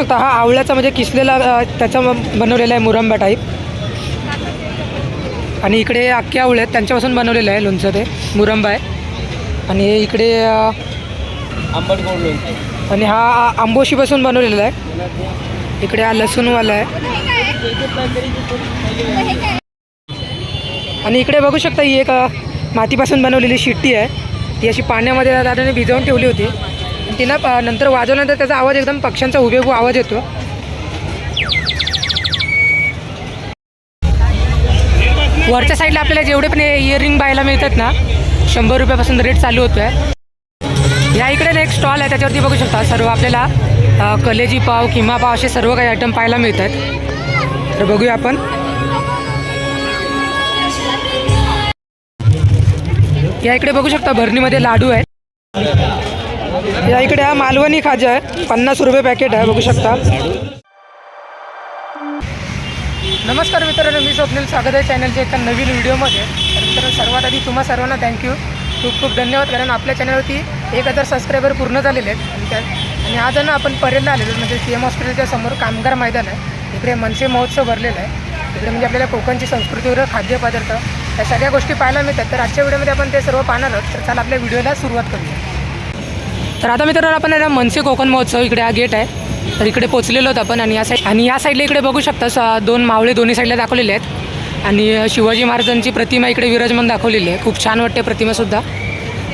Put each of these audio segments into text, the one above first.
शकता हा आवळ्याचा म्हणजे किसलेला त्याचा बनवलेला आहे मुरंबा टाईप. आणि इकडे अख्खे आवळे आहेत त्यांच्यापासून बनवलेलं आहे लोणचं, ते मुरंबा आहे. आणि इकडे आंबट गोड लोणचं आणि हा आंबोशीपासून बनवलेला आहे. इकडे हा लसूणवाला आहे. आणि इकडे बघू शकता ही एक मातीपासून बनवलेली शिट्टी आहे. ती अशी पाण्यामध्ये दादाने भिजवून ठेवली होती. तिनं नंतर वाजवल्यानंतर त्याचा आवाज एकदम पक्ष्यांचा हुबेहूब आवाज येतो. वरच्या साईडला आपल्याला जेवढे पण इयरिंग बायला मिळतात ना 100 रुपयापासून रेट चालू होतो आहे. या इकडे एक स्टॉल आहे त्याच्यावरती बघू शकता सर्व आपल्याला कलेजी पाव, किमा पाव असे सर्व काही आयटम पाहायला मिळतात. तर बघूया आपण. या इकडे बघू शकता भरणीमध्ये लाडू आहेत. या इकडे हा मालवणी खाजा आहे, 50 रुपये पॅकेट आहे, बघू शकता. नमस्कार मित्रांनो, मी स्वप्नील, स्वागत आहे चॅनलच्या एका नवीन व्हिडिओमध्ये. तर मित्रांनो, सर्वात आधी तुम्हा सर्वांना थँक्यू, खूप खूप धन्यवाद. कारण आपल्या चॅनलवरती 1000 सबस्क्रायबर पूर्ण झालेले आहेत. आणि आज ना आपण परेलला आलेलो, म्हणजे CM हॉस्पिटलच्या समोर कामगार मैदान आहे. इकडे मनसे महोत्सव भरलेला आहे. इकडे म्हणजे आपल्याला कोकणची संस्कृतीवर खाद्यपदार्थ या सगळ्या गोष्टी पाहायला मिळतात. तर आजच्या व्हिडिओमध्ये आपण ते सर्व पाहणार आहोत. तर चला आपल्या व्हिडिओला सुरुवात करूया. तर आता मित्रांनो आपण ना मनसे कोकण महोत्सव, इकडे हा गेट आहे, तर इकडे पोचलेलो आहोत आपण. आणि या साईडला इकडे बघू शकता 2 मावळे दोन्ही साईडला दाखवलेले आहेत. आणि शिवाजी महाराजांची प्रतिमा इकडे विराजमान दाखवलेली आहे, खूप छान वाटते प्रतिमासुद्धा.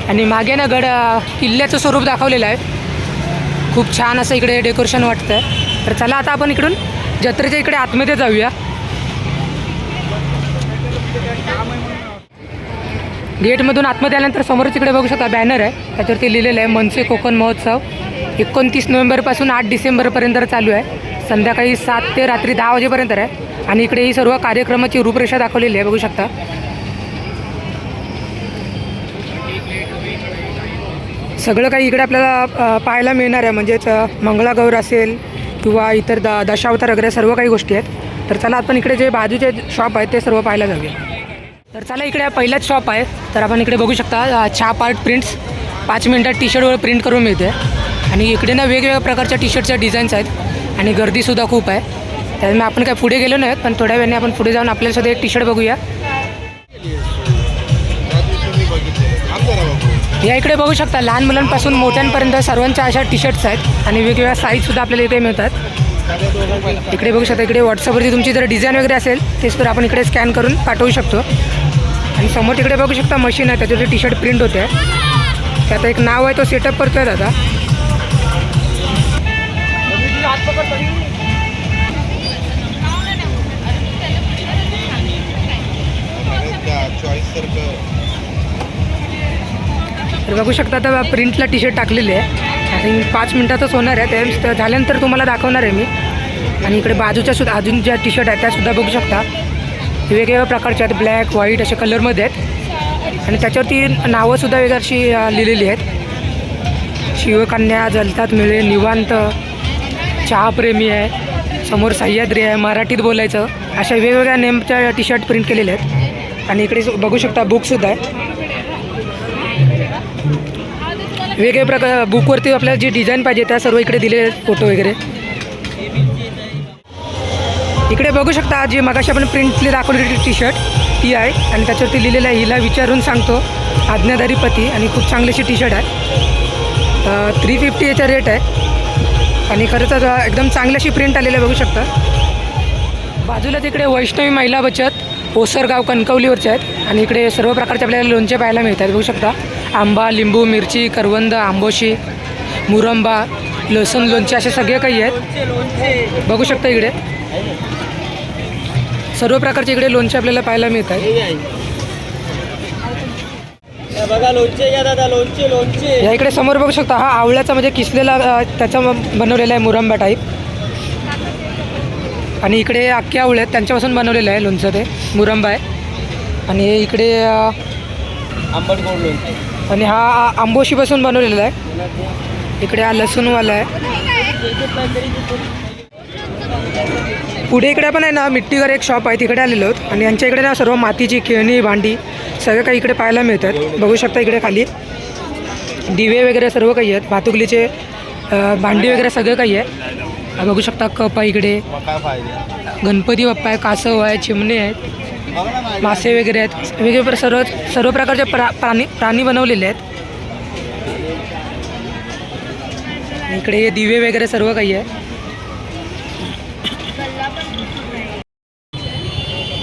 आणि मागे ना किल्ल्याचं स्वरूप दाखवलेलं आहे, खूप छान असं इकडे डेकोरेशन वाटतं आहे. तर चला आता आपण इकडून जत्रेच्या इकडे आतमध्ये जाऊया. गेटमधून आतमध्ये आल्यानंतर समोरच इकडे बघू शकता बॅनर आहे, त्याच्यावरती लिहिलेलं आहे मनसे कोकण महोत्सव 29 नोव्हेंबरपासून 8 डिसेंबरपर्यंत चालू आहे. संध्याकाळी 7 ते रात्री 10 वाजेपर्यंत आहे. आणि इकडे ही सर्व कार्यक्रमाची रूपरेषा दाखवलेली आहे, बघू शकता. सगळं काही इकडे आपल्याला पाहायला मिळणार आहे, म्हणजेच मंगळागौर असेल किंवा इतर दशावतार वगैरे सर्व काही गोष्टी आहेत. तर चला आपण इकडे जे बाजूचे शॉप आहेत ते सर्व पाहायला जाऊया. तर चला इकडे पहिलाच शॉप आहे. तर आपण इकडे बघू शकता छाप आर्ट प्रिंट्स, 5 मिनिटात टी-शर्टवर प्रिंट करून मिळते. आणि इकडे ना वेगवेगळ्या प्रकारच्या टी-शर्टच्या डिझाईन्स आहेत आणि गर्दीसुद्धा खूप आहे. त्यामुळे आपण काय पुढे गेलो नाहीत, पण थोड्या वेळाने आपण पुढे जाऊन आपल्यासुद्धा एक टी-शर्ट बघूया. या इकडे बघू शकता लहान मुलांपासून मोठ्यांपर्यंत सर्वांच्या अशा टी-शर्ट्स आहेत आणि वेगवेगळ्या साईजसुद्धा आपल्याला इकडे मिळतात. इकडे बघू शकता, इकडे व्हॉट्सअपवरती तुमची जर डिझाईन वगैरे असेल ते सुद्धा आपण इकडे स्कॅन करून पाठवू शकतो. आणि समोर तिकडे बघू शकता मशीन आहे, त्याच्यावरती टी-शर्ट प्रिंट होते आहे. त्यात एक नाव आहे, तो सेटअप करतो आहे दादा. तर बघू शकता आता प्रिंटला टी-शर्ट टाकलेले आहे आणि 5 मिनिटातच होणार आहे. ते झाल्यानंतर तुम्हाला दाखवणार आहे मी. आणि इकडे बाजूच्या सुद्धा अजून ज्या टी-शर्ट आहेत त्यासुद्धा बघू शकता, वेगवेगळ्या प्रकारच्या आहेत, ब्लॅक व्हाईट अशा कलरमध्ये आहेत. आणि त्याच्यावरती नावंसुद्धा वेगळी अशी लिहिलेली आहेत. शिवकन्या, जलतात मिळे, निवांत, चहाप्रेमी आहे, समोर सह्याद्री आहे, मराठीत बोलायचं, अशा वेगवेगळ्या नेमच्या टी-शर्ट प्रिंट केलेले आहेत. आणि इकडे बघू शकता बुकसुद्धा आहे. वेगवेगळ्या प्रकार बुकवरती आपल्याला जी डिझाईन पाहिजे त्या सर्व इकडे दिले आहेत, फोटो वगैरे. इकडे बघू शकता जी मगाशी आपण प्रिंटली दाखवलेली टी-शर्ट ती आहे आणि त्याच्यावरती लिहिलेलं आहे हिला विचारून सांगतो आज्ञाधारी पती. आणि खूप चांगलीशी टी-शर्ट आहे, 350 याचा रेट आहे. आणि खरंच एकदम चांगली अशी प्रिंट आलेली आहे, बघू शकता. बाजूला तिकडे वैष्णवी महिला बचत ओसरगाव कणकवलीवरचे आहेत. आणि इकडे सर्व प्रकारचे आपल्याला लोणचे पाहायला मिळतात, बघू शकता. आंबा, लिंबू, मिरची, करवंद, आंबोशी, मुरंबा, लसूण लोणचे असे सगळे काही आहेत, बघू शकता. इकडे सर्व प्रकारचे इकडे लोणचे आपल्याला पाहायला मिळतात. बघा लोणचे घ्या दादा, लोणचे लोणचे. या इकडे समोर बघू शकता हा आवळ्याचा म्हणजे किसलेला त्याचा बनवलेला आहे मुरंबा टाईप. आणि इकडे अख्खे आवळे आहेत त्यांच्यापासून बनवलेलं आहे लोणचं, ते मुरंबा आहे. आणि इकडे आंबट गोड लोणचं आणि हा आंबोशीपासून बनवलेला आहे. इकडे हा लसूणवाला आहे. पुढे इकडे पण आहे ना मिट्टीवर एक शॉप आहे, तिकडे आलेलो आहोत. आणि यांच्या इकडे ना सर्व मातीची खेळणी, भांडी सगळं काही इकडे पाहायला मिळतात, बघू शकता. इकडे खाली दिवे वगैरे सर्व काही आहेत, भातुकलीचे भांडी वगैरे सगळं काही आहे. बघू शकता कप आहे इकडे, काय फायदे गणपती बाप्पा आहे, कासव आहे, चिमणे आहेत, मासे वगैरे आहेत, वेगवेगळे सर्व प्रकारचे प्राणी बनवलेले आहेत. इकडे हे दिवे वगैरे सर्व काही आहे.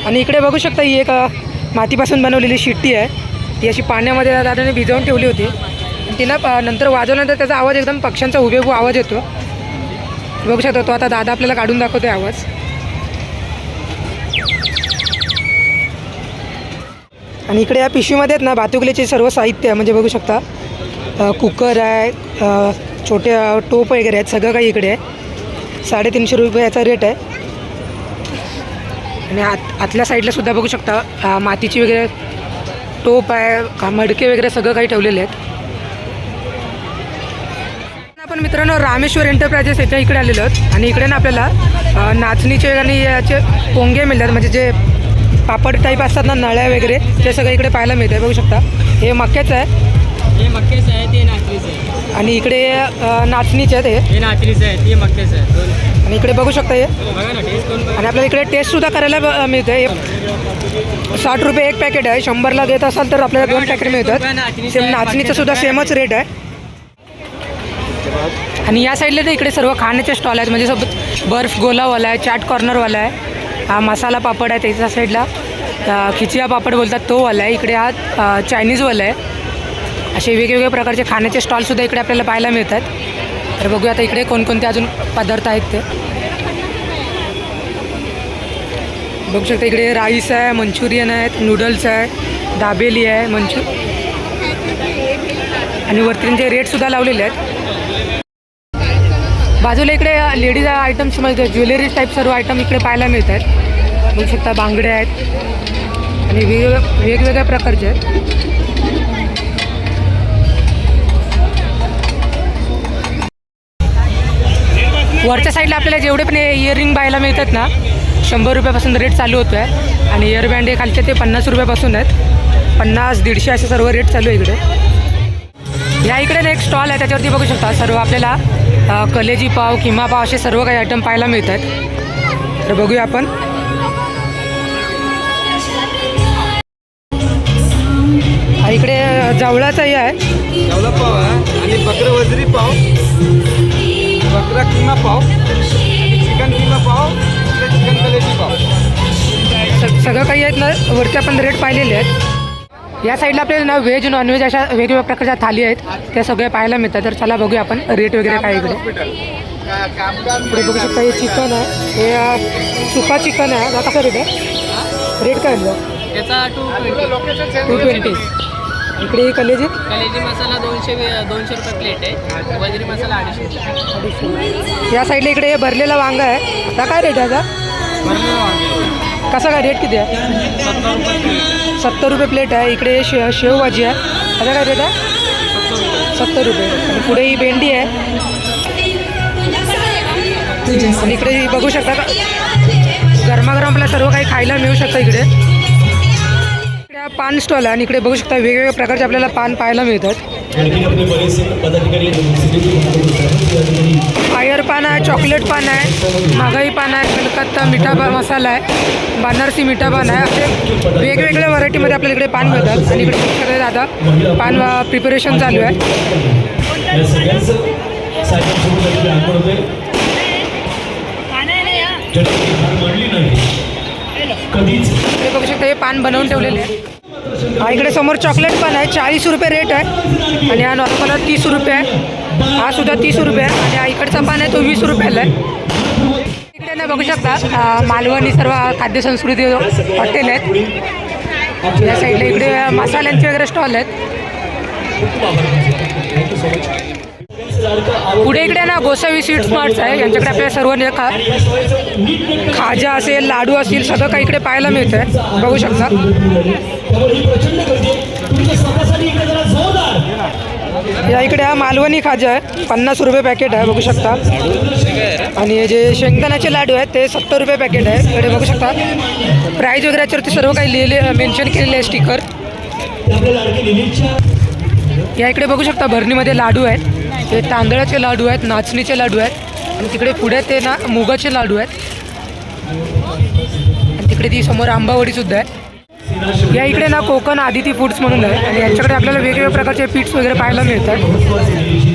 आणि इकडे बघू शकता ही एक मातीपासून बनवलेली शिट्टी आहे. ती अशी पाण्यामध्ये दादाने भिजवून ठेवली होती. तिला नंतर वाजवल्यानंतर त्याचा आवाज एकदम पक्ष्यांचा हुबेहूब आवाज येतो. बघू शकता तो आता दादा आपल्याला काढून दाखवतोय आवाज. आणि इकडे या पिशवीमध्ये आहेत ना भातुकलीचे सर्व साहित्य आहे. म्हणजे बघू शकता कुकर आहे, छोटे टोप वगैरे आहेत, सगळं काही इकडे आहे. 350 रुपये याचा रेट आहे. आणि आतल्या साईडला सुद्धा बघू शकता मातीची वगैरे टोप आहे, मडके वगैरे सगळं काही ठेवलेले आहेत. आपण मित्रांनो रामेश्वर एंटरप्राइजेस याच्या इकडे आलेलो आहोत. आणि इकडे ना आपल्याला नाचणीचे आणि याचे पोंगे मिळतात. म्हणजे जे पापड टाईप असतात ना, नळ्या वगैरे, ते सगळं इकडे पाहायला मिळतं. बघू शकता हे मक्याचं आहे, हे मक्केचं आहे, ते नाचणीचं आहे. आणि इकडे नाचणीचे आहेत हे नाचणीचं आहे, ते मक्केचं आहे. दोन आणि इकडे बघू शकता हे. बघा ना टेस्ट करून बघा. आणि आपल्याला इकडे टेस्टसुद्धा करायला मिळतं. हे 60 रुपये एक पॅकेट आहे. 100ला घेत असाल तर आपल्याला 2 पॅकेट मिळतात. सेम नाचणीचं सुद्धा सेमच रेट आहे. आणि या साईडला तर इकडे सर्व खाण्याचे स्टॉल आहेत. म्हणजे सोबत बर्फ गोलावाला आहे, चाट कॉर्नरवाला आहे, हा मसाला पापड आहे त्याच्या साईडला, खिचिया पापड बोलतात तो वाला आहे. इकडे हा चायनीजवाला आहे. असे वेगवेगळ्या प्रकारचे खाण्याचे स्टॉलसुद्धा इकडे आपल्याला पाहायला मिळतात. तर बघूया आता इकडे कोणकोणते अजून पदार्थ आहेत ते. बघू शकता इकडे राईस आहे, मंचुरियन आहेत, नूडल्स आहे, दाबेली आहे, आणि वरती त्यांचे रेटसुद्धा लावलेले आहेत. बाजूला इकडे लेडीज आयटम्स म्हणजे ज्वेलरी टाईप सर्व आयटम इकडे पाहायला मिळत आहेत. बघू शकता बांगड्या आहेत आणि वेगवेगळ्या प्रकारचे आहेत. वरच्या साईडला आपल्याला जेवढे पण इयरिंग पाहायला मिळतात ना, 100 रुपयापासून रेट चालू होतो आहे. आणि इयरबँड हे खालचे ते 50 रुपयापासून आहेत. 50, 150 असे सर्व रेट चालू आहे इकडे. या इकडे एक स्टॉल आहे, त्याच्यावरती बघू शकता सर्व आपल्याला कलेजी पाव, किमा पाव असे सर्व काही आयटम पाहायला मिळतात. तर बघूया आपण. इकडे जवळाचाही आहे, जवळा पाव आहे, आणि बकरा वजरी पाव, बकरा किमा पाव, चिकन किमा पाव, चिकन कलेजी पाव. सगळं काही आहेत ना. वरती आपण रेट पाहिलेले आहेत. या साईडला आपल्याला ना व्हेज नॉनव्हेज अशा वेगवेगळ्या प्रकारच्या थाली आहेत, त्या सगळ्या पाहायला मिळतात. तर चला बघूया आपण रेट वगैरे काय इकडे. इकडे बघू शकता हे चिकन आहे, हे सुका चिकन आहे. कसा रेट आहे? रेट काय आहे याचा 220. इकडे कलेजी मसाला 200 रुपये प्लेट आहे. वजरी मसाला 250. या साईडला इकडे भरलेला वांगा आहे. आता काय रेट आहे आता? कसा काय रेट किती आहे? 70 रुपये प्लेट आहे. इकडे शेवभाजी आहे. आता काय रेट आहे? 70 रुपये. आणि पुढे ही भेंडी आहे. आणि इकडे बघू शकता का गरमागरम आपल्याला सर्व काही खायला मिळू शकतं इकडे. पान स्टॉल आहे आणि इकडे बघू शकता वेगवेगळ्या प्रकारचे आपल्याला पान पाहायला मिळतात. फायर पान आहे, चॉकलेट पान आहे, महागाई पान आहे, कलकत्ता मिठा मसाला आहे, बनारसी मिठा पान आहे. असे वेगवेगळ्या व्हरायटीमध्ये आपल्याला इकडे पान मिळतात. आणि इकडे बघू शकता दादा पान प्रिपरेशन चालू आहे. इकडे बघू शकता हे पान बनवून ठेवलेले आहे. इकडे समोर चॉकलेट पान आहे, 40 रुपये रेट आहे. आणि हा नॉर्मल 30 रुपये आहे. हा सुद्धा 30 रुपये आहे. आणि हा इकडचा पान आहे तो 20 रुपयाला आहे. इकडे ना बघू शकता मालवणी सर्व खाद्यसंस्कृती हॉटेल आहेत. या साईडला इकडे मसाल्यांचे वगैरे स्टॉल आहेत. पुढे इकडे ना गोसावी स्वीट स्मार्ट्स आहे. यांच्याकडे आपल्याला सर्व खाजा असेल, लाडू असेल, सगळं काही इकडे पाहायला मिळतं आहे. बघू शकता. या इकडे हा मालवणी खाजा आहे, 50 रुपये पॅकेट आहे. बघू शकता. आणि हे जे शेंगदाण्याचे लाडू आहेत ते 70 रुपये पॅकेट आहे. इकडे बघू शकता प्राईज वगैरे याच्यावरती सर्व काही लिहिले मेन्शन केलेले आहे स्टिकर. या इकडे बघू शकता भरणीमध्ये लाडू आहेत. हे तांदळाचे लाडू आहेत, नाचणीचे लाडू आहेत. आणि तिकडे पुढे ते ना मुगाचे लाडू आहेत आणि तिकडे ती समोर आंबावडीसुद्धा आहे. या इकडे ना कोकण आदिती फूड्स म्हणून आहे आणि यांच्याकडे आपल्याला वेगवेगळ्या प्रकारचे पीट्स वगैरे पाहायला मिळतात.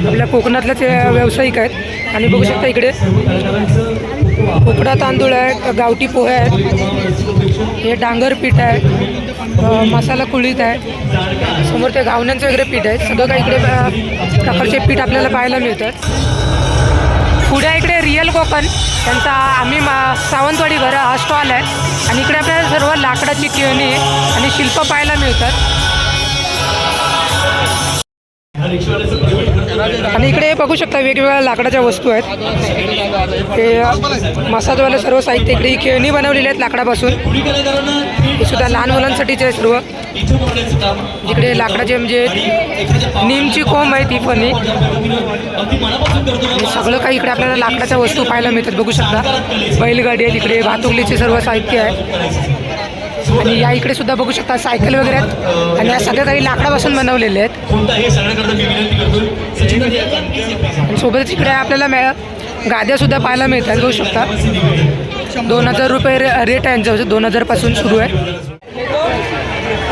आपल्या कोकणातलेच व्यावसायिक आहेत आणि बघू शकता इकडे कोकणा तांदूळ आहे, गावठी पोहे आहेत, हे डांगर पीठ आहे, मसाला कुळीत आहे, समोर ते घावण्यांचं वगैरे पीठ आहे. सगळं काही इकडे प्रकारचे पीठ आपल्याला पाहायला मिळतात. पुढे इकडे रिअल कोकण त्यांचा आम्ही सावंतवाडी घर हा स्टॉल आहे आणि इकडे आपल्याला सर्व लाकडाची खेळणी आणि शिल्प पाहायला मिळतात. आणि इकडे बघू शकता वेगवेगळ्या लाकडाच्या वस्तू आहेत. ते मसाजवाले सर्व साहित्य इकडे ही खेळणी बनवलेली आहेत लाकडापासून. हे सुद्धा लहान मुलांसाठीचे आहे सर्व. इकडे लाकडाचे म्हणजे नीमची कोंब आहे ती पण सगळं काही इकडे आपल्याला लाकडाच्या वस्तू पाहायला मिळतात. बघू शकता बैलगाडी आहे, तिकडे भातुकलीचे सर्व साहित्य आहे आणि या इकडे सुद्धा बघू शकता सायकल वगैरे आहेत आणि या सगळ्या काही लाकडापासून बनवलेले आहेत. आणि सोबतच इकडे आपल्याला गाद्यासुद्धा पाहायला मिळतात. बघू शकता 2000 रुपये रेट आहे यांचं, 2000 पासून सुरू आहे.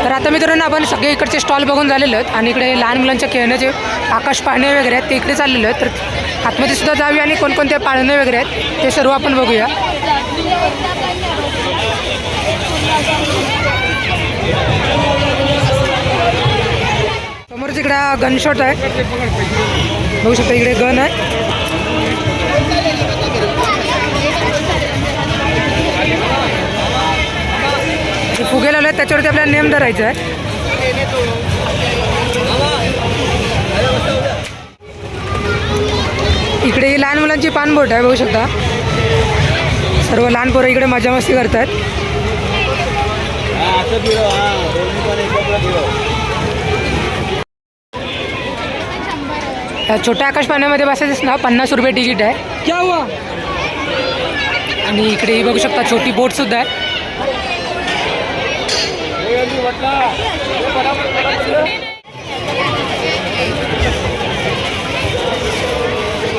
तर आता मित्रांनो आपण सगळे इकडचे स्टॉल बघून झालेले आहेत आणि इकडे लहान मुलांच्या खेळण्याचे आकाश पाळणे वगैरे आहेत ते इकडे चाललेले आहेत. तर आतमध्ये सुद्धा जाऊया आणि कोणकोणते पाळणे वगैरे आहेत ते सर्व आपण बघूया. समोरच इकडे गन शॉट आहे, बघू शकता इकडे गन आहे. फुगे लावले आहेत त्याच्यावरती आपल्याला नेम धरायचा आहे. इकडे ही लहान मुलांची पानबोट आहे, बघू शकता सर्व लहान पोरं इकडे मजा मस्ती करतात. छोट्या आकाश पाण्यामध्ये बसायचंच ना 50 रुपये तिकीट आहे. क्या हुआ? आणि इकडे बघू शकता छोटी बोट सुद्धा आहे.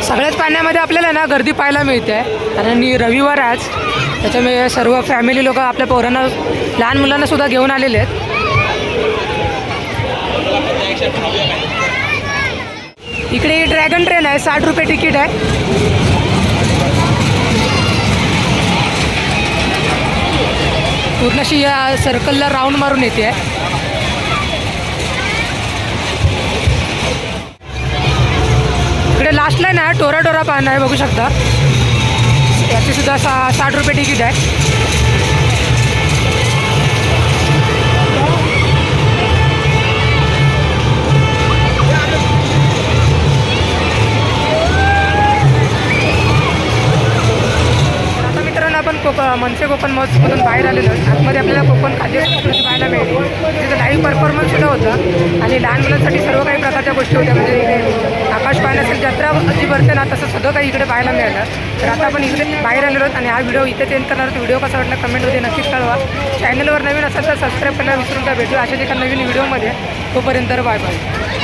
सगळ्याच पाण्यामध्ये आपल्याला ना गर्दी पाहायला मिळते आहे कारण रविवार आज त्याच्यामुळे सर्व फॅमिली लोक आपल्या पोरांना लहान मुलांना सुद्धा घेऊन आलेले आहेत. इकडे ड्रॅगन ट्रेन आहे, 60 रुपये तिकीट आहे. पूर्ण अशी या सर्कलला राऊंड मारून येते आहे. इकडे लास्टला ना टोरा पान आहे, बघू शकता याची सुद्धा 60 रुपये तिकीट आहे. आपण मनसे कोकण महोत्सवातून बाहेर आलेलो आहे. आतमध्ये आपल्याला कोकण खाद्य संस्कृती पाहायला मिळते. तिथं लाईव्ह परफॉर्मन्स सुद्धा होता आणि लहान मुलांसाठी सर्व काही प्रकारच्या गोष्टी होत्या. म्हणजे इकडे आकाश पाहण्या असेल, जत्रा जी भरते ना तसं सगळं काही इकडे पाहायला मिळालं. तर आता आपण इकडे बाहेर आलेलो आहोत आणि हा व्हिडिओ इथेच एंड करणार. तर व्हिडिओ कसा वाटला कमेंटमध्ये नक्कीच कळवा. चॅनलवर नवीन असेल तर सबस्क्राईब करायला विसरून का. भेटू अशाच एका नवीन व्हिडिओमध्ये. तोपर्यंत बाय बाय.